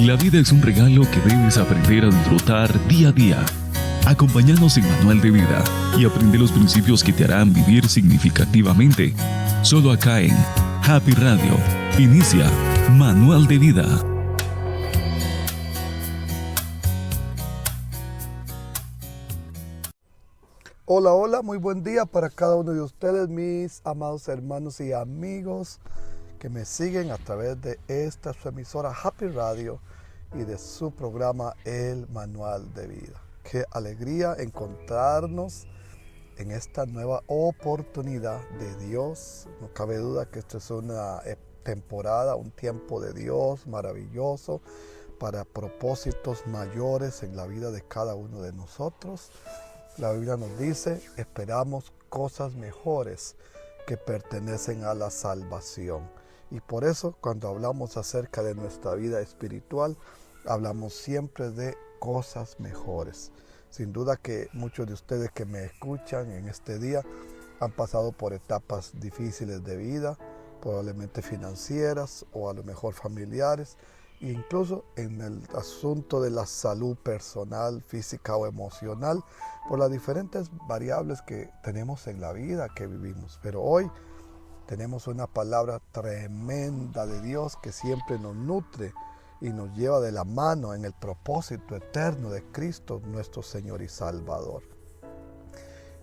La vida es un regalo que debes aprender a disfrutar día a día. Acompáñanos en Manual de Vida y aprende los principios que te harán vivir significativamente. Solo acá en Happy Radio. Inicia Manual de Vida. Hola, hola, muy buen día para cada uno de ustedes, mis amados hermanos y amigos que me siguen a través de esta su emisora Happy Radio y de su programa El Manual de Vida. Qué alegría encontrarnos en esta nueva oportunidad de Dios. No cabe duda que esto es una temporada, un tiempo de Dios maravilloso para propósitos mayores en la vida de cada uno de nosotros. La Biblia nos dice, esperamos cosas mejores que pertenecen a la salvación. Y por eso, cuando hablamos acerca de nuestra vida espiritual, hablamos siempre de cosas mejores. Sin duda que muchos de ustedes que me escuchan en este día han pasado por etapas difíciles de vida, probablemente financieras o a lo mejor familiares, e incluso en el asunto de la salud personal, física o emocional, por las diferentes variables que tenemos en la vida que vivimos. Pero hoy tenemos una palabra tremenda de Dios que siempre nos nutre y nos lleva de la mano en el propósito eterno de Cristo, nuestro Señor y Salvador.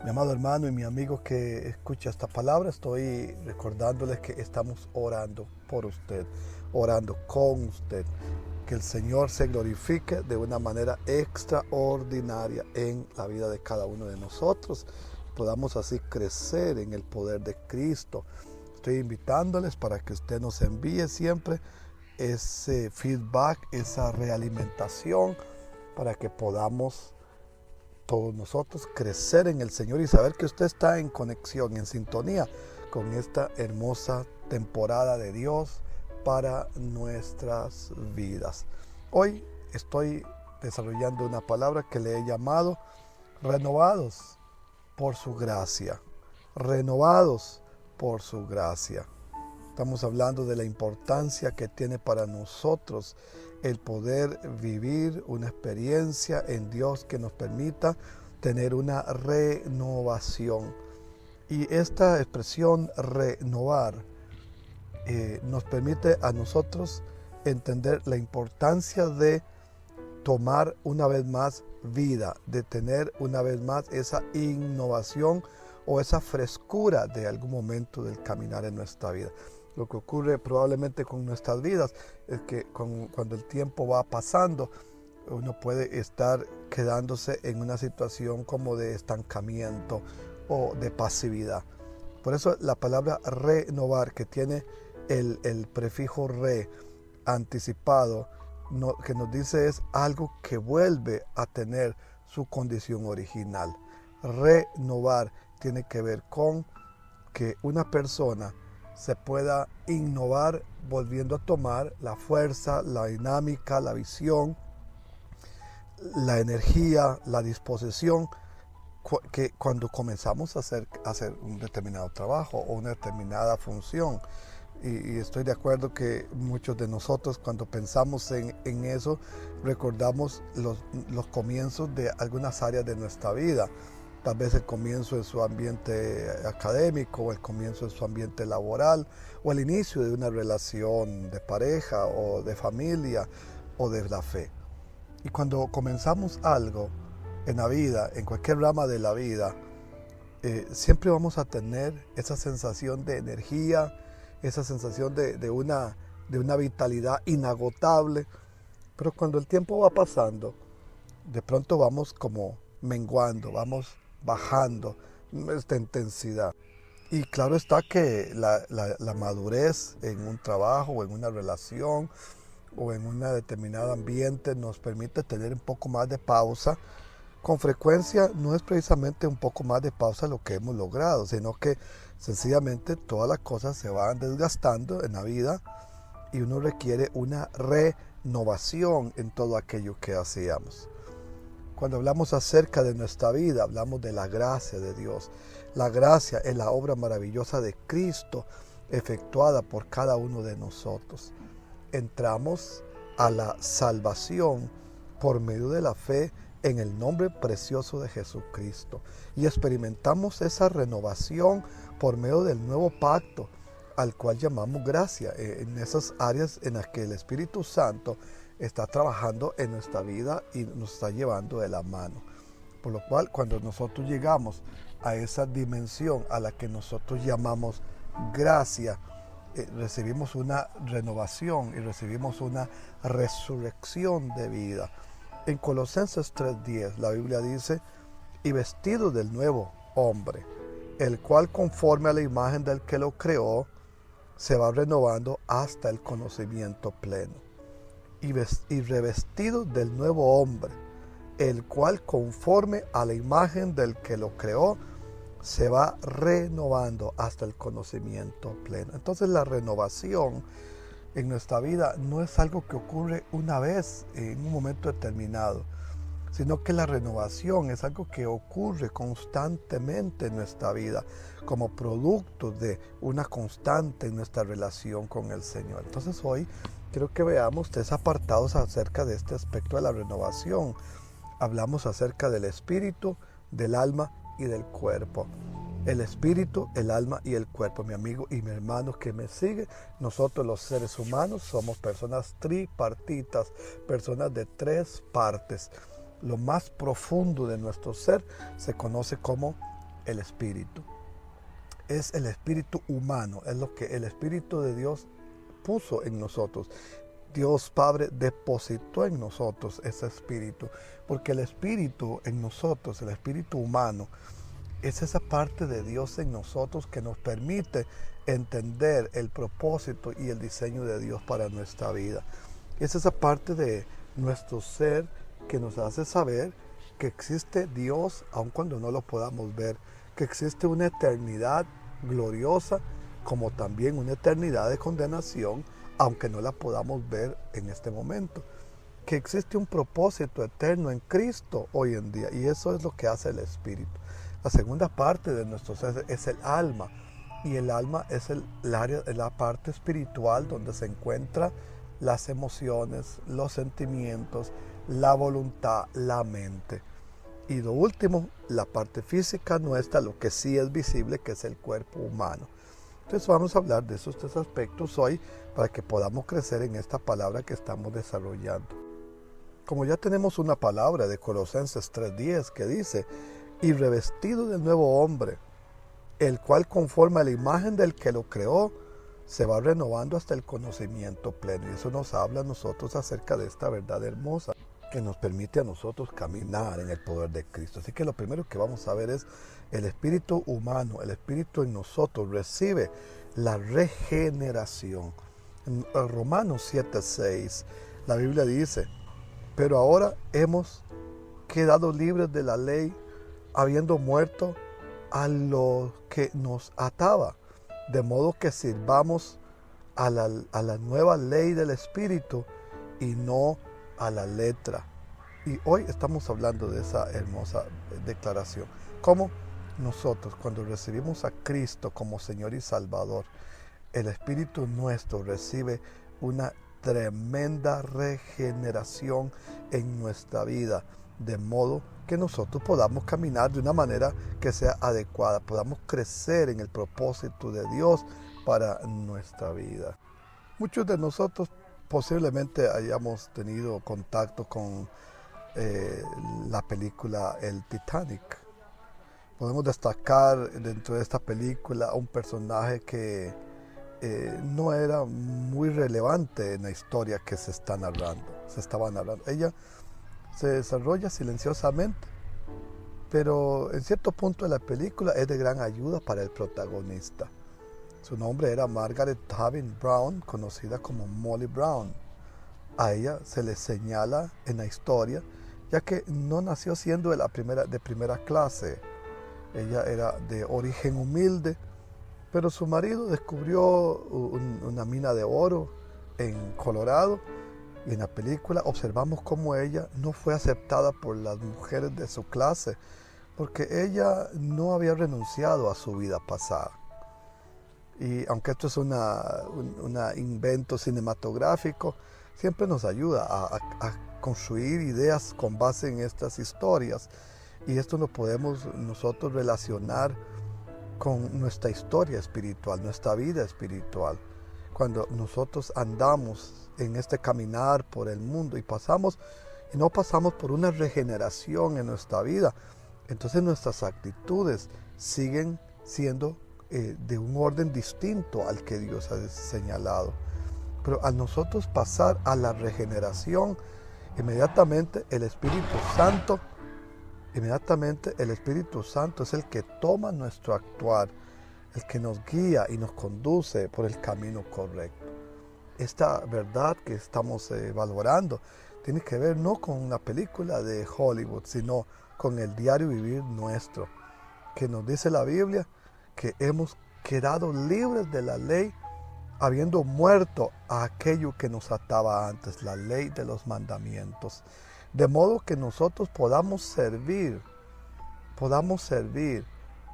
Mi amado hermano y mi amigo que escucha esta palabra, estoy recordándoles que estamos orando por usted, orando con usted. Que el Señor se glorifique de una manera extraordinaria en la vida de cada uno de nosotros. Podamos así crecer en el poder de Cristo. Estoy invitándoles para que usted nos envíe siempre ese feedback, esa realimentación, para que podamos todos nosotros crecer en el Señor y saber que usted está en conexión, en sintonía con esta hermosa temporada de Dios para nuestras vidas. Hoy estoy desarrollando una palabra que le he llamado renovados por su gracia. Renovados por su gracia. Estamos hablando de la importancia que tiene para nosotros el poder vivir una experiencia en Dios que nos permita tener una renovación. Y esta expresión renovar nos permite a nosotros entender la importancia de tomar una vez más vida, de tener una vez más esa innovación o esa frescura de algún momento del caminar en nuestra vida. Lo que ocurre probablemente con nuestras vidas es que cuando el tiempo va pasando, uno puede estar quedándose en una situación como de estancamiento o de pasividad. Por eso la palabra renovar, que tiene el prefijo re anticipado, que nos dice es algo que vuelve a tener su condición original. Renovar tiene que ver con que una persona se pueda innovar volviendo a tomar la fuerza, la dinámica, la visión, la energía, la disposición que cuando comenzamos a hacer un determinado trabajo o una determinada función. Y estoy de acuerdo que muchos de nosotros cuando pensamos en eso recordamos los comienzos de algunas áreas de nuestra vida. Tal vez el comienzo de su ambiente académico, o el comienzo de su ambiente laboral, o el inicio de una relación de pareja, o de familia, o de la fe. Y cuando comenzamos algo en la vida, en cualquier rama de la vida, siempre vamos a tener esa sensación de energía, esa sensación de una vitalidad inagotable. Pero cuando el tiempo va pasando, de pronto vamos como menguando, vamos bajando esta intensidad. Y claro está que la madurez en un trabajo o en una relación o en un determinado ambiente nos permite tener un poco más de pausa. Con frecuencia no es precisamente un poco más de pausa lo que hemos logrado, sino que sencillamente todas las cosas se van desgastando en la vida y uno requiere una renovación en todo aquello que hacíamos. Cuando hablamos acerca de nuestra vida, hablamos de la gracia de Dios. La gracia es la obra maravillosa de Cristo efectuada por cada uno de nosotros. Entramos a la salvación por medio de la fe en el nombre precioso de Jesucristo. Y experimentamos esa renovación por medio del nuevo pacto, al cual llamamos gracia, en esas áreas en las que el Espíritu Santo está trabajando en nuestra vida y nos está llevando de la mano. Por lo cual, cuando nosotros llegamos a esa dimensión a la que nosotros llamamos gracia, recibimos una renovación y recibimos una resurrección de vida. En Colosenses 3:10 la Biblia dice: y vestido del nuevo hombre, el cual conforme a la imagen del que lo creó, se va renovando hasta el conocimiento pleno. Y revestido del nuevo hombre, el cual conforme a la imagen del que lo creó, se va renovando hasta el conocimiento pleno. Entonces la renovación en nuestra vida no es algo que ocurre una vez en un momento determinado, sino que la renovación es algo que ocurre constantemente en nuestra vida como producto de una constante en nuestra relación con el Señor. Entonces hoy quiero que veamos 3 apartados acerca de este aspecto de la renovación. Hablamos acerca del espíritu, del alma y del cuerpo. El espíritu, el alma y el cuerpo. Mi amigo y mi hermano que me sigue, nosotros los seres humanos somos personas tripartitas, personas de 3 partes. Lo más profundo de nuestro ser se conoce como el espíritu. Es el espíritu humano, es lo que el Espíritu de Dios puso en nosotros. Dios Padre depositó en nosotros ese espíritu, porque el espíritu en nosotros, el espíritu humano, es esa parte de Dios en nosotros que nos permite entender el propósito y el diseño de Dios para nuestra vida. Es esa parte de nuestro ser que nos hace saber que existe Dios aun cuando no lo podamos ver, que existe una eternidad gloriosa como también una eternidad de condenación aunque no la podamos ver en este momento, que existe un propósito eterno en Cristo hoy en día, y eso es lo que hace el espíritu. La segunda parte de nuestro ser es el alma, y el alma es la parte espiritual donde se encuentran las emociones, los sentimientos, la voluntad, la mente. Y lo último, la parte física nuestra, lo que sí es visible, que es el cuerpo humano. Entonces vamos a hablar de esos 3 aspectos hoy para que podamos crecer en esta palabra que estamos desarrollando. Como ya tenemos una palabra de Colosenses 3:10 que dice: y revestido del nuevo hombre, el cual conforme a la imagen del que lo creó, se va renovando hasta el conocimiento pleno. Y eso nos habla a nosotros acerca de esta verdad hermosa que nos permite a nosotros caminar en el poder de Cristo. Así que lo primero que vamos a ver es el espíritu humano, el espíritu en nosotros recibe la regeneración. En Romanos 7:6 la Biblia dice: pero ahora hemos quedado libres de la ley, habiendo muerto a lo que nos ataba, de modo que sirvamos a la nueva ley del espíritu y no a la letra. Y hoy estamos hablando de esa hermosa declaración. Cómo nosotros, cuando recibimos a Cristo como Señor y Salvador, el espíritu nuestro recibe una tremenda regeneración en nuestra vida, de modo que nosotros podamos caminar de una manera que sea adecuada, podamos crecer en el propósito de Dios para nuestra vida. Muchos de nosotros posiblemente hayamos tenido contacto con la película El Titanic. Podemos destacar dentro de esta película a un personaje que no era muy relevante en la historia que se estaba narrando. Ella se desarrolla silenciosamente, pero en cierto punto de la película es de gran ayuda para el protagonista. Su nombre era Margaret Having Brown, conocida como Molly Brown. A ella se le señala en la historia, ya que no nació siendo de primera clase. Ella era de origen humilde, pero su marido descubrió una mina de oro en Colorado, y en la película observamos cómo ella no fue aceptada por las mujeres de su clase, porque ella no había renunciado a su vida pasada. Y aunque esto es un invento cinematográfico, siempre nos ayuda a construir ideas con base en estas historias. Y esto lo podemos nosotros relacionar con nuestra historia espiritual, nuestra vida espiritual. Cuando nosotros andamos en este caminar por el mundo y no pasamos por una regeneración en nuestra vida, entonces nuestras actitudes siguen siendo de un orden distinto al que Dios ha señalado. Pero al nosotros pasar a la regeneración, inmediatamente el Espíritu Santo es el que toma nuestro actuar, el que nos guía y nos conduce por el camino correcto. Esta verdad que estamos valorando tiene que ver no con una película de Hollywood, sino con el diario vivir nuestro, que nos dice la Biblia que hemos quedado libres de la ley, habiendo muerto a aquello que nos ataba antes, la ley de los mandamientos, de modo que nosotros podamos servir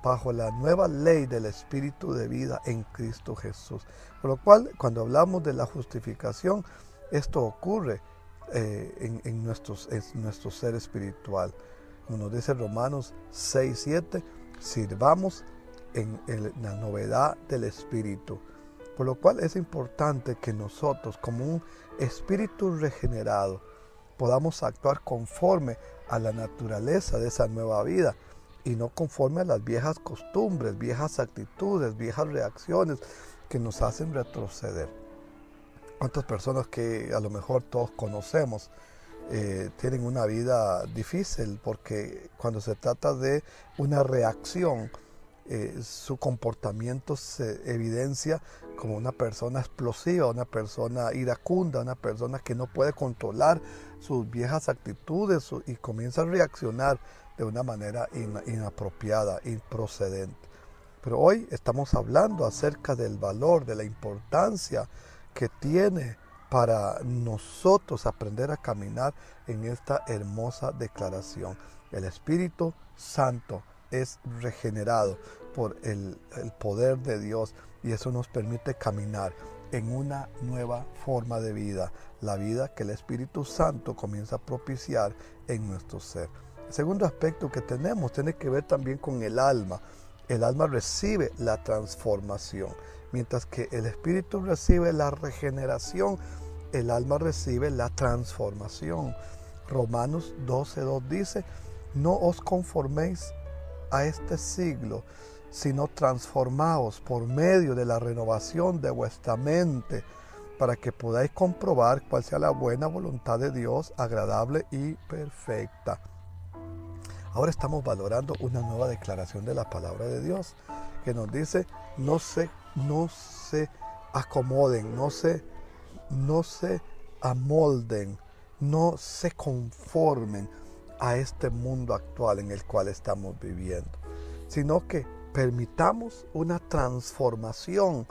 bajo la nueva ley del Espíritu de vida en Cristo Jesús. Por lo cual, cuando hablamos de la justificación, esto ocurre en nuestro ser espiritual. Como nos dice Romanos 6:7, sirvamos en la novedad del Espíritu. Por lo cual es importante que nosotros, como un espíritu regenerado, podamos actuar conforme a la naturaleza de esa nueva vida y no conforme a las viejas costumbres, viejas actitudes, viejas reacciones que nos hacen retroceder. ¿Cuántas personas que a lo mejor todos conocemos tienen una vida difícil porque cuando se trata de una reacción, su comportamiento se evidencia como una persona explosiva, una persona iracunda, una persona que no puede controlar sus viejas actitudes y comienza a reaccionar de una manera inapropiada, improcedente? Pero hoy estamos hablando acerca del valor, de la importancia que tiene para nosotros aprender a caminar en esta hermosa declaración. El Espíritu Santo es regenerado por el poder de Dios y eso nos permite caminar en una nueva forma de vida, la vida que el Espíritu Santo comienza a propiciar en nuestro ser. El segundo aspecto que tenemos tiene que ver también con el alma. El alma recibe la transformación, mientras que el Espíritu recibe la regeneración, el alma recibe la transformación. Romanos 12:2 dice, no os conforméis a este siglo, sino transformaos por medio de la renovación de vuestra mente, para que podáis comprobar cuál sea la buena voluntad de Dios, agradable y perfecta. Ahora estamos valorando una nueva declaración de la palabra de Dios, que nos dice, no se acomoden, no se amolden, no se conformen a este mundo actual en el cual estamos viviendo, sino que permitamos una transformación,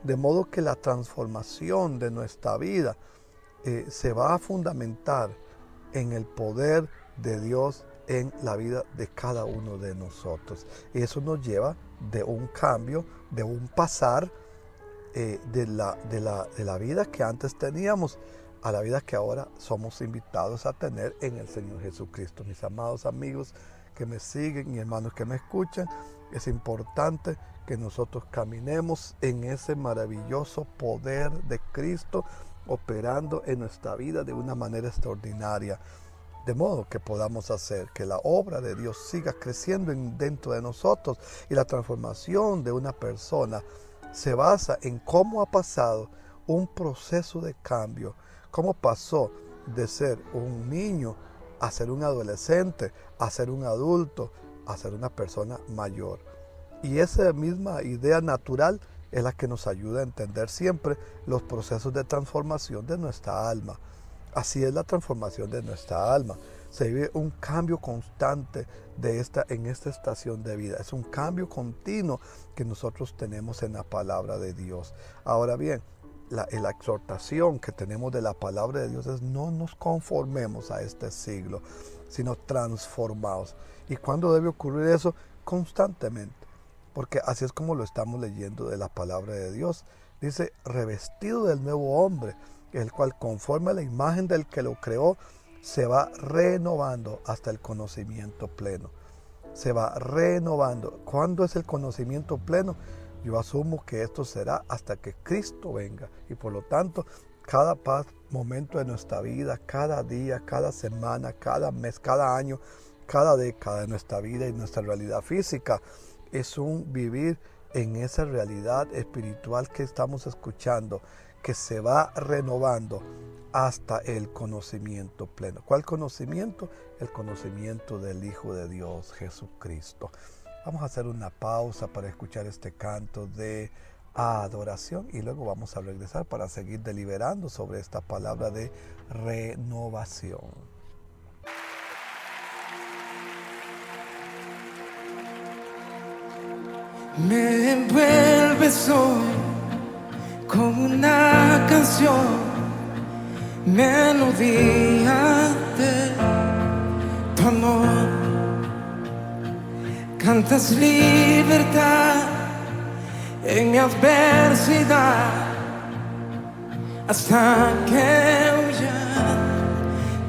de modo que la transformación de nuestra vida se va a fundamentar en el poder de Dios en la vida de cada uno de nosotros. Y eso nos lleva de un cambio, de un pasar de la vida que antes teníamos a la vida que ahora somos invitados a tener en el Señor Jesucristo. Mis amados amigos que me siguen y hermanos que me escuchan, es importante que nosotros caminemos en ese maravilloso poder de Cristo operando en nuestra vida de una manera extraordinaria, de modo que podamos hacer que la obra de Dios siga creciendo dentro de nosotros. Y la transformación de una persona se basa en cómo ha pasado un proceso de cambio, cómo pasó de ser un niño a ser un adolescente, a ser un adulto, a ser una persona mayor. Y esa misma idea natural es la que nos ayuda a entender siempre los procesos de transformación de nuestra alma. Así es la transformación de nuestra alma. Se vive un cambio constante en esta estación de vida. Es un cambio continuo que nosotros tenemos en la palabra de Dios. Ahora bien, la exhortación que tenemos de la palabra de Dios es no nos conformemos a este siglo, sino transformados. ¿Y cuándo debe ocurrir eso? Constantemente. Porque así es como lo estamos leyendo de la palabra de Dios. Dice, revestido del nuevo hombre, el cual conforme a la imagen del que lo creó, se va renovando hasta el conocimiento pleno. Se va renovando. ¿Cuándo es el conocimiento pleno? Yo asumo que esto será hasta que Cristo venga. Y por lo tanto, cada momento de nuestra vida, cada día, cada semana, cada mes, cada año, cada década de nuestra vida y nuestra realidad física es un vivir en esa realidad espiritual que estamos escuchando, que se va renovando hasta el conocimiento pleno. ¿Cuál conocimiento? El conocimiento del Hijo de Dios, Jesucristo. Vamos a hacer una pausa para escuchar este canto de adoración y luego vamos a regresar para seguir deliberando sobre esta palabra de renovación. Me envuelves hoy con una canción, melodía de tu amor. Cantas libertad en mi adversidad hasta que huya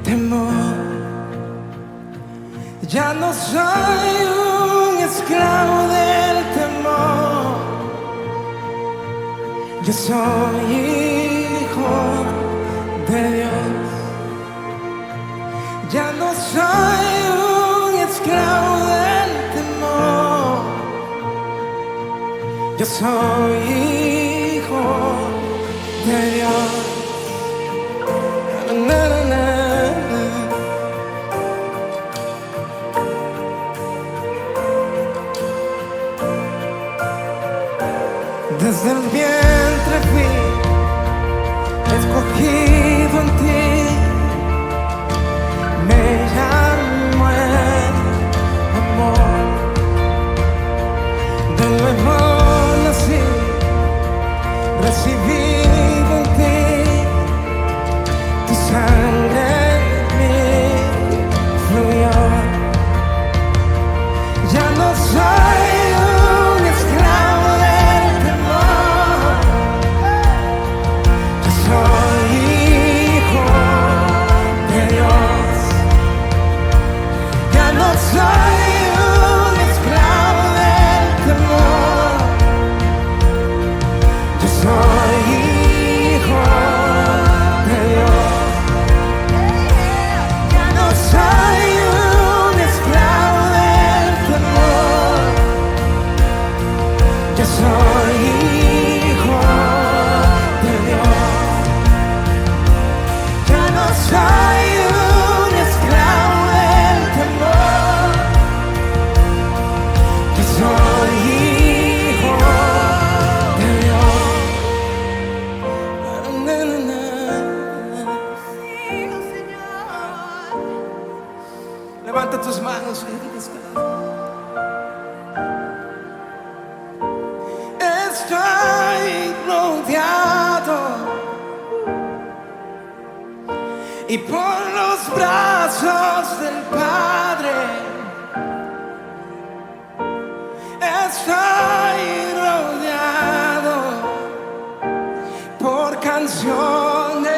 temor. Ya no soy un esclavo del temor, yo soy hijo de Dios. Ya no soy un esclavo del temor, yo soy hijo de Dios. Na, na, na, na. Desde el vientre fui escogido en ti, me llamo el amor. De nuevo nací, recibido en ti, tu sangre en mí fluyó. Ya no soy un esclavo del temor, yo soy hijo de Dios. Ya no soy un esclavo del temor, yo soy hijo de Dios. Ya no soy un esclavo del temor, yo soy hijo de Dios. Ya no soy un esclavo del temor, yo soy hijo de Dios. Na, na, na. Levanta tus manos y diles que estoy rodeado y por los brazos del Padre estoy rodeado por canciones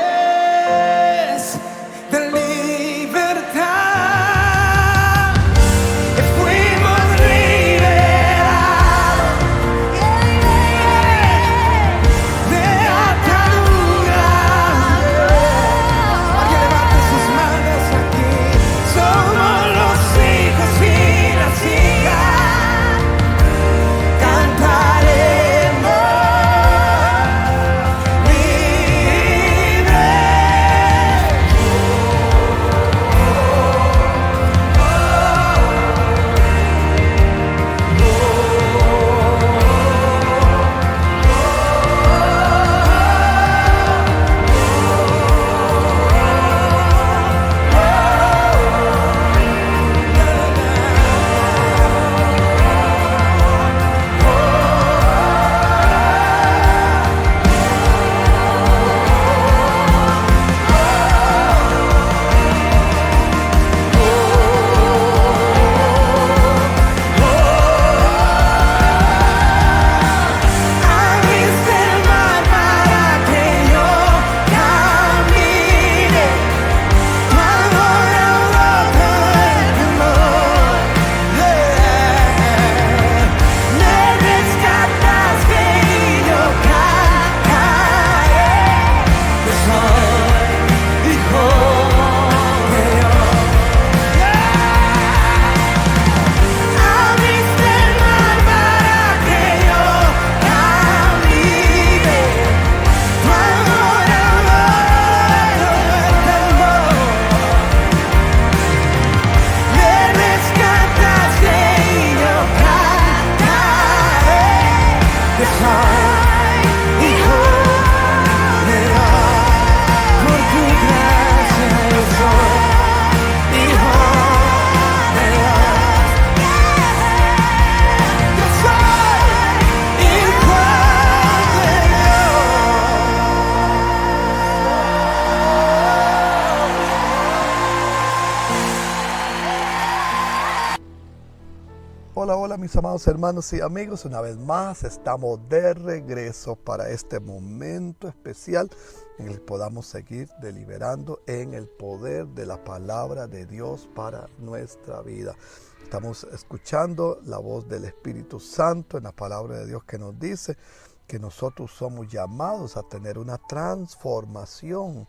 de libertad. Fuimos liberados de ataduras. Alguien levante sus manos aquí. Somos los hijos y las hijas. Cantaremos libertad. mis amados hermanos y amigos, una vez más estamos de regreso para este momento especial en el que podamos seguir deliberando en el poder de la palabra de Dios para nuestra vida. Estamos escuchando la voz del Espíritu Santo en la palabra de Dios que nos dice que nosotros somos llamados a tener una transformación,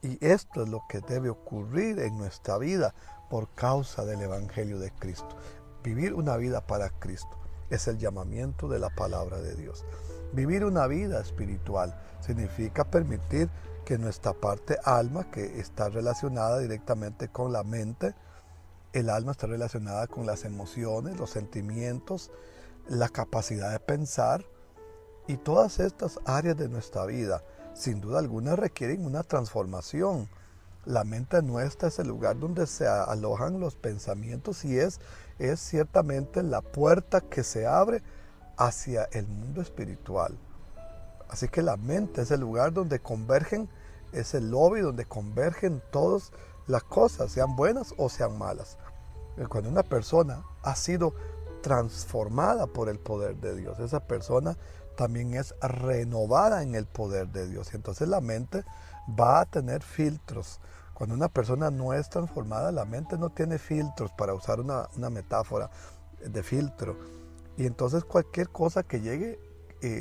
y esto es lo que debe ocurrir en nuestra vida por causa del Evangelio de Cristo. Vivir una vida para Cristo es el llamamiento de la palabra de Dios. Vivir una vida espiritual significa permitir que nuestra parte alma, que está relacionada directamente con la mente, el alma está relacionada con las emociones, los sentimientos, la capacidad de pensar, y todas estas áreas de nuestra vida, sin duda alguna, requieren una transformación. La mente nuestra es el lugar donde se alojan los pensamientos y es ciertamente la puerta que se abre hacia el mundo espiritual. Así que la mente es el lugar donde convergen, es el lobby donde convergen todas las cosas, sean buenas o sean malas. Cuando una persona ha sido transformada por el poder de Dios, esa persona también es renovada en el poder de Dios. Y entonces la mente va a tener filtros. Cuando una persona no es transformada, la mente no tiene filtros, para usar una metáfora de filtro. Y entonces cualquier cosa que llegue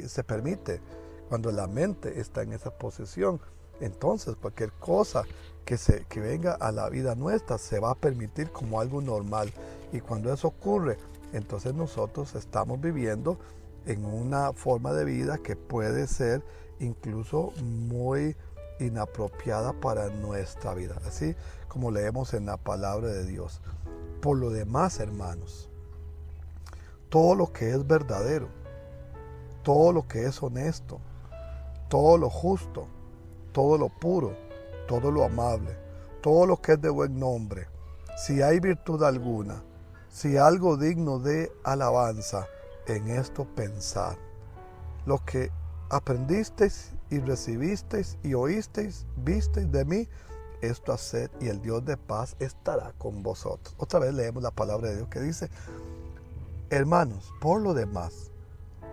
se permite. Cuando la mente está en esa posición, entonces cualquier cosa que venga a la vida nuestra se va a permitir como algo normal. Y cuando eso ocurre, entonces nosotros estamos viviendo en una forma de vida que puede ser incluso muy inapropiada para nuestra vida, así como leemos en la palabra de Dios. Por lo demás, hermanos, todo lo que es verdadero, todo lo que es honesto, todo lo justo, todo lo puro, todo lo amable, todo lo que es de buen nombre, si hay virtud alguna, si algo digno de alabanza, en esto pensad. Lo que aprendisteis y recibisteis y oísteis, visteis de mí, esto haced, y el Dios de paz estará con vosotros. Otra vez leemos la palabra de Dios que dice: hermanos, por lo demás,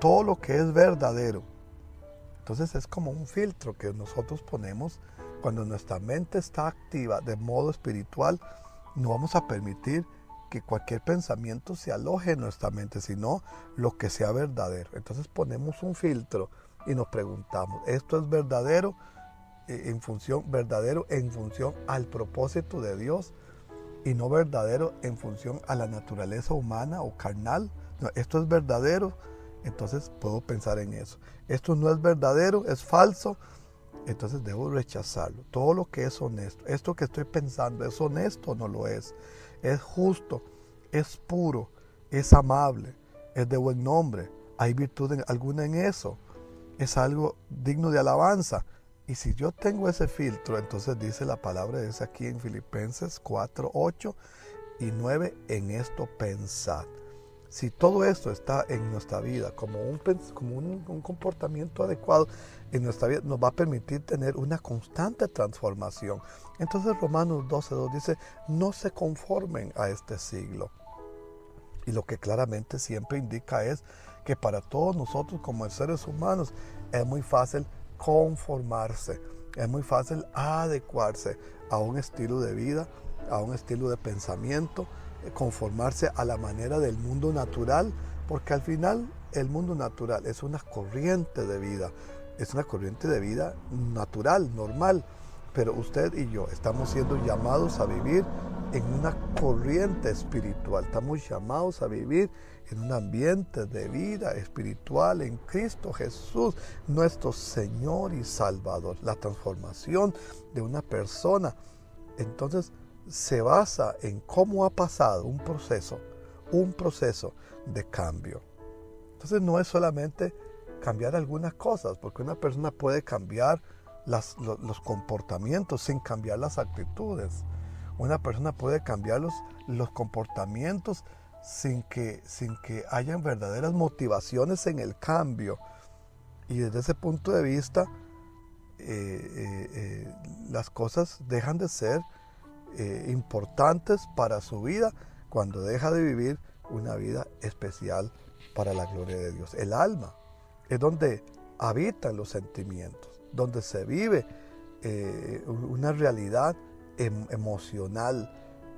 todo lo que es verdadero. Entonces es como un filtro que nosotros ponemos cuando nuestra mente está activa de modo espiritual. No vamos a permitir que cualquier pensamiento se aloje en nuestra mente, sino lo que sea verdadero. Entonces ponemos un filtro y nos preguntamos: ¿esto es verdadero en función al propósito de Dios, y no verdadero en función a la naturaleza humana o carnal? No, esto es verdadero, entonces puedo pensar en eso. Esto no es verdadero, es falso, entonces debo rechazarlo. Todo lo que es honesto, esto que estoy pensando, ¿es honesto o no lo es? Es justo, es puro, es amable, es de buen nombre, hay virtud alguna en eso, es algo digno de alabanza. Y si yo tengo ese filtro, entonces dice la palabra, es aquí en Filipenses 4, 8 y 9, en esto pensad. Si todo esto está en nuestra vida como un comportamiento adecuado en nuestra vida, nos va a permitir tener una constante transformación. Entonces Romanos 12:2 dice: no se conformen a este siglo. Y lo que claramente siempre indica es que para todos nosotros como seres humanos es muy fácil conformarse, es muy fácil adecuarse a un estilo de vida, a un estilo de pensamiento, conformarse a la manera del mundo natural, porque al final el mundo natural es una corriente de vida, es una corriente de vida natural, normal, pero usted y yo estamos siendo llamados a vivir en una corriente espiritual, estamos llamados a vivir en un ambiente de vida espiritual en Cristo Jesús, nuestro Señor y Salvador. La transformación de una persona, entonces, se basa en cómo ha pasado un proceso de cambio. Entonces no es solamente cambiar algunas cosas, porque una persona puede cambiar los comportamientos sin cambiar las actitudes. Una persona puede cambiar los comportamientos sin que hayan verdaderas motivaciones en el cambio. Y desde ese punto de vista, las cosas dejan de ser importantes para su vida cuando deja de vivir una vida especial para la gloria de Dios. El alma es donde habitan los sentimientos, donde se vive una realidad emocional,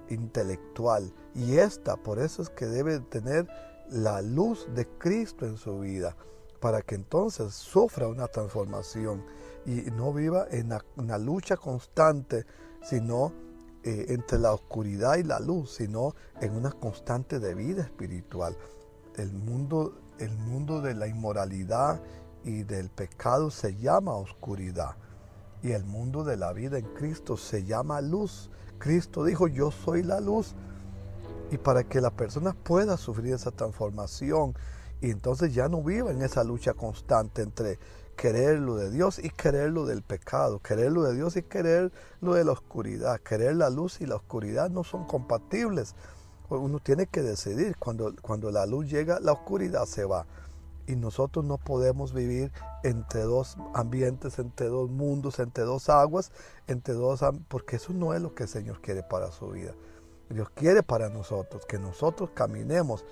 intelectual. Y por eso es que debe tener la luz de Cristo en su vida, para que entonces sufra una transformación y no viva en una lucha constante, sino entre la oscuridad y la luz, sino en una constante de vida espiritual. El mundo de la inmoralidad y del pecado se llama oscuridad, y el mundo de la vida en Cristo se llama luz. Cristo dijo: yo soy la luz. Y para que la persona pueda sufrir esa transformación y entonces ya no viva en esa lucha constante entre querer lo de Dios y querer lo del pecado, querer lo de Dios y querer lo de la oscuridad, querer la luz y la oscuridad no son compatibles. Uno tiene que decidir, cuando la luz llega, la oscuridad se va. Y nosotros no podemos vivir entre dos ambientes, entre dos mundos, entre dos aguas, porque eso no es lo que el Señor quiere para su vida. Dios quiere para nosotros que nosotros caminemos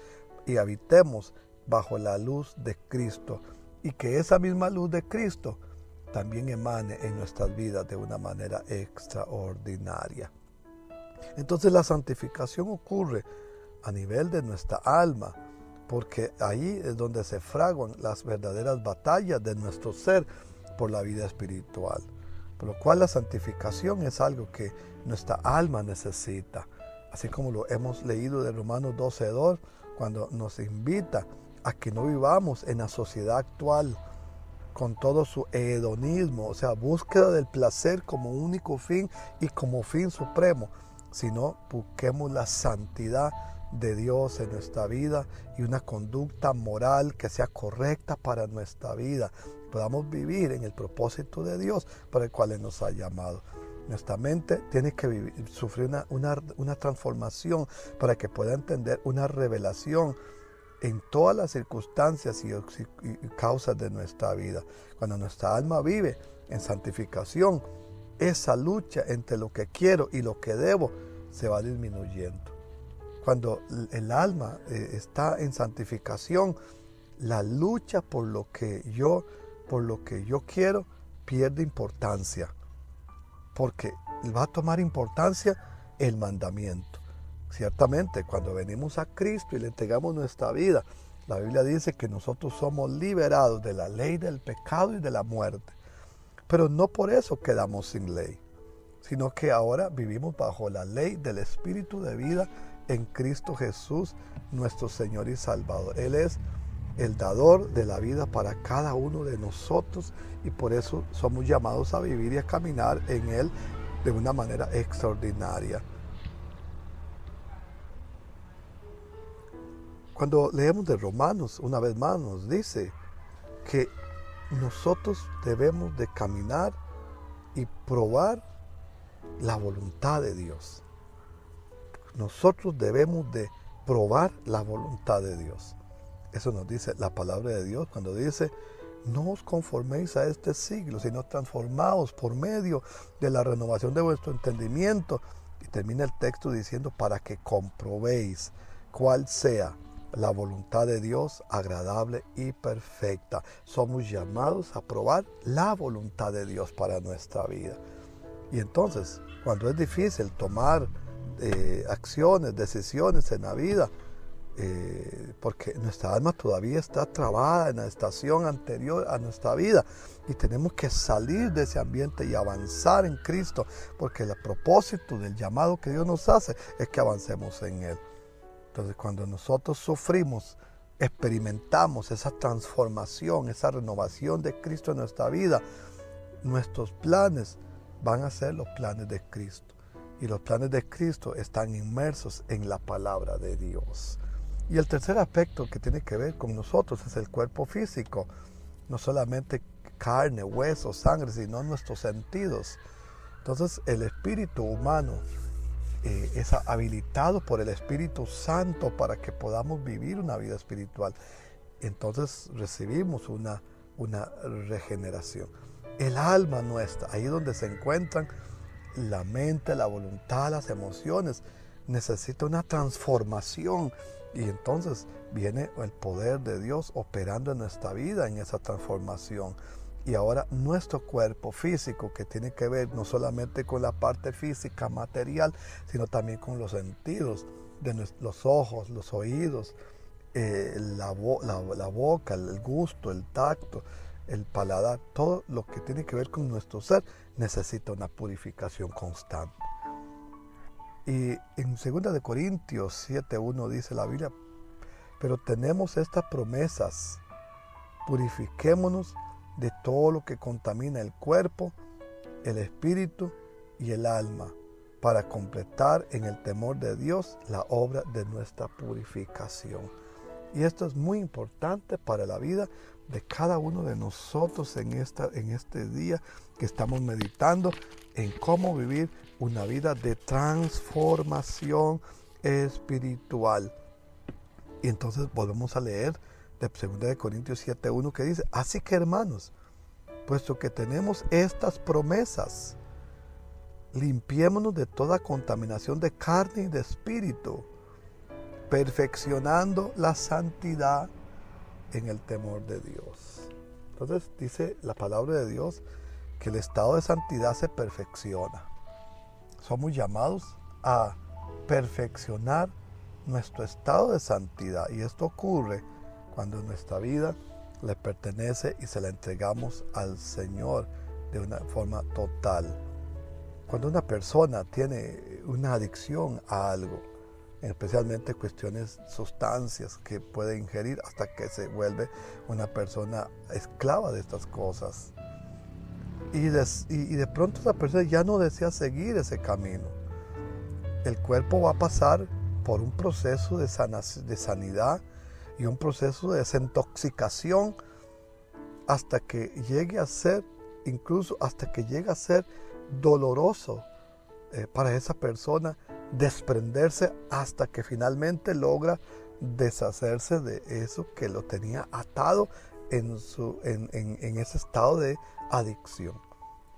y habitemos bajo la luz de Cristo, y que esa misma luz de Cristo también emane en nuestras vidas de una manera extraordinaria. Entonces la santificación ocurre a nivel de nuestra alma, porque ahí es donde se fraguan las verdaderas batallas de nuestro ser por la vida espiritual. Por lo cual la santificación es algo que nuestra alma necesita. Así como lo hemos leído de Romanos 12:2, cuando nos invita a que no vivamos en la sociedad actual con todo su hedonismo, o sea, búsqueda del placer como único fin y como fin supremo, sino busquemos la santidad de Dios en nuestra vida y una conducta moral que sea correcta para nuestra vida. Podamos vivir en el propósito de Dios para el cual Él nos ha llamado. Nuestra mente tiene que sufrir una transformación para que pueda entender una revelación en todas las circunstancias y causas de nuestra vida. Cuando nuestra alma vive en santificación, esa lucha entre lo que quiero y lo que debo se va disminuyendo. Cuando el alma está en santificación, la lucha por lo que yo quiero pierde importancia, porque va a tomar importancia el mandamiento. Ciertamente, cuando venimos a Cristo y le entregamos nuestra vida, la Biblia dice que nosotros somos liberados de la ley del pecado y de la muerte. Pero no por eso quedamos sin ley, sino que ahora vivimos bajo la ley del Espíritu de vida en Cristo Jesús, nuestro Señor y Salvador. Él es el dador de la vida para cada uno de nosotros, y por eso somos llamados a vivir y a caminar en Él de una manera extraordinaria. Cuando leemos de Romanos, una vez más nos dice que nosotros debemos de caminar y probar la voluntad de Dios. Nosotros debemos de probar la voluntad de Dios. Eso nos dice la palabra de Dios cuando dice: no os conforméis a este siglo, sino transformaos por medio de la renovación de vuestro entendimiento. Y termina el texto diciendo: para que comprobéis cuál sea la voluntad de Dios, agradable y perfecta. Somos llamados a probar la voluntad de Dios para nuestra vida. Y entonces, cuando es difícil tomar acciones, decisiones en la vida, porque nuestra alma todavía está trabada en la estación anterior a nuestra vida, y tenemos que salir de ese ambiente y avanzar en Cristo, porque el propósito del llamado que Dios nos hace es que avancemos en Él. Entonces, cuando nosotros sufrimos, experimentamos esa transformación, esa renovación de Cristo en nuestra vida, nuestros planes van a ser los planes de Cristo. Y los planes de Cristo están inmersos en la palabra de Dios. Y el tercer aspecto que tiene que ver con nosotros es el cuerpo físico. No solamente carne, hueso, sangre, sino nuestros sentidos. Entonces, el espíritu humano es habilitado por el Espíritu Santo para que podamos vivir una vida espiritual. Entonces recibimos una regeneración. El alma nuestra, ahí donde se encuentran la mente, la voluntad, las emociones, necesita una transformación Y entonces viene el poder de Dios operando en nuestra vida en esa transformación. Y ahora nuestro cuerpo físico, que tiene que ver no solamente con la parte física material, sino también con los sentidos de los ojos, los oídos, la boca, el gusto, el tacto, el paladar, todo lo que tiene que ver con nuestro ser necesita una purificación constante. Y en 2 Corintios 7:1 dice la Biblia: pero tenemos estas promesas, purifiquémonos de todo lo que contamina el cuerpo, el espíritu y el alma, para completar en el temor de Dios la obra de nuestra purificación. Y esto es muy importante para la vida de cada uno de nosotros en este día que estamos meditando en cómo vivir una vida de transformación espiritual. Y entonces volvemos a leer de 2 Corintios 7:1 que dice: así que, hermanos, puesto que tenemos estas promesas, limpiémonos de toda contaminación de carne y de espíritu, perfeccionando la santidad en el temor de Dios. Entonces dice la palabra de Dios que el estado de santidad se perfecciona. Somos llamados a perfeccionar nuestro estado de santidad, y esto ocurre cuando nuestra vida le pertenece y se la entregamos al Señor de una forma total. Cuando una persona tiene una adicción a algo, especialmente cuestiones, sustancias que puede ingerir, hasta que se vuelve una persona esclava de estas cosas, y de pronto esa persona ya no desea seguir ese camino, el cuerpo va a pasar por un proceso de sanidad y un proceso de desintoxicación hasta que llegue a ser, incluso hasta que llegue a ser doloroso para esa persona desprenderse, hasta que finalmente logra deshacerse de eso que lo tenía atado en ese estado de adicción.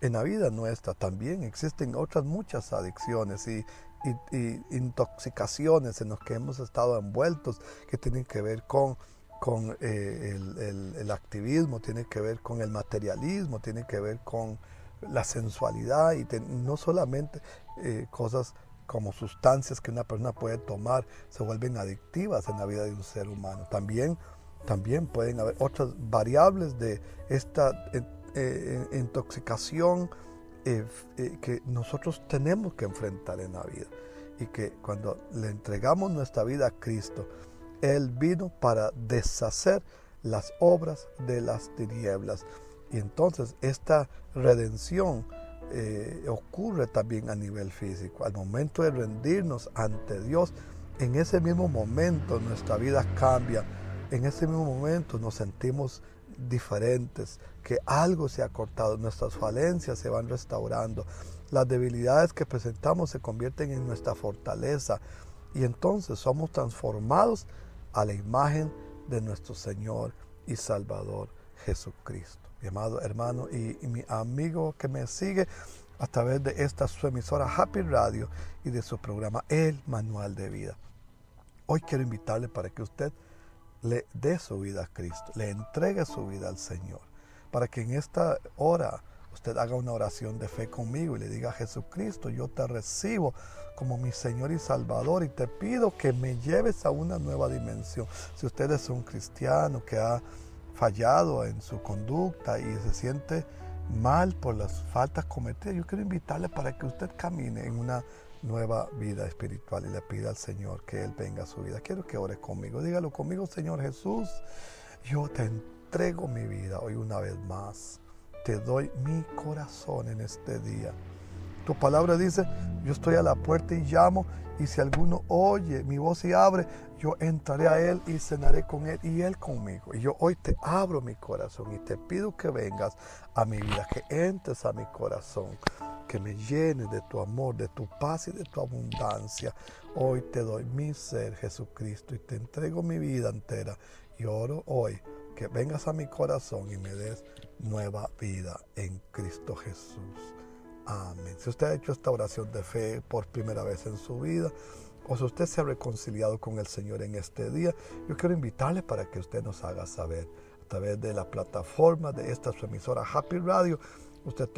En la vida nuestra también existen otras muchas adicciones y intoxicaciones en las que hemos estado envueltos, que tienen que ver con el activismo, tiene que ver con el materialismo, tiene que ver con la sensualidad, y no solamente cosas como sustancias que una persona puede tomar se vuelven adictivas en la vida de un ser humano. También pueden haber otras variables de esta intoxicación que nosotros tenemos que enfrentar en la vida, y que cuando le entregamos nuestra vida a Cristo, Él vino para deshacer las obras de las tinieblas. Y entonces esta redención ocurre también a nivel físico. Al momento de rendirnos ante Dios, en ese mismo momento nuestra vida cambia. En ese mismo momento nos sentimos diferentes, que algo se ha cortado, nuestras falencias se van restaurando, las debilidades que presentamos se convierten en nuestra fortaleza, y entonces somos transformados a la imagen de nuestro Señor y Salvador Jesucristo. Mi amado hermano y mi amigo que me sigue a través de esta su emisora Happy Radio y de su programa El Manual de Vida. Hoy quiero invitarle para que usted le dé su vida a Cristo, le entregue su vida al Señor, para que en esta hora usted haga una oración de fe conmigo y le diga: Jesucristo, yo te recibo como mi Señor y Salvador, y te pido que me lleves a una nueva dimensión. Si usted es un cristiano que ha fallado en su conducta y se siente mal por las faltas cometidas, yo quiero invitarle para que usted camine en una nueva vida espiritual y le pida al Señor que Él venga a su vida. Quiero que ore conmigo. Dígalo conmigo: Señor Jesús, yo te entrego mi vida hoy una vez más. Te doy mi corazón en este día. Tu palabra dice: yo estoy a la puerta y llamo, y si alguno oye mi voz y abre, yo entraré a él y cenaré con él y él conmigo. Y yo hoy te abro mi corazón y te pido que vengas a mi vida, que entres a mi corazón, que me llenes de tu amor, de tu paz y de tu abundancia. Hoy te doy mi ser, Jesucristo, y te entrego mi vida entera. Y oro hoy que vengas a mi corazón y me des nueva vida en Cristo Jesús. Amén. Si usted ha hecho esta oración de fe por primera vez en su vida, o si usted se ha reconciliado con el Señor en este día, yo quiero invitarle para que usted nos haga saber a través de la plataforma de esta su emisora Happy Radio. Usted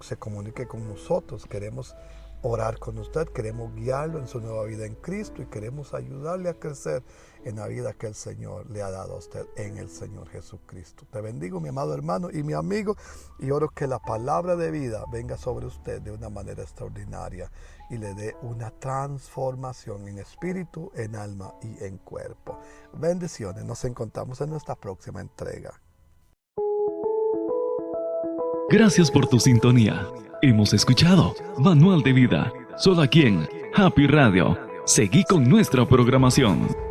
se comunique con nosotros. Queremos orar con usted, queremos guiarlo en su nueva vida en Cristo y queremos ayudarle a crecer en la vida que el Señor le ha dado a usted en el Señor Jesucristo. Te bendigo, mi amado hermano y mi amigo, y oro que la palabra de vida venga sobre usted de una manera extraordinaria y le dé una transformación en espíritu, en alma y en cuerpo. Bendiciones, nos encontramos en nuestra próxima entrega. Gracias por tu sintonía. Hemos escuchado Manual de Vida, solo aquí en Happy Radio. Seguí con nuestra programación.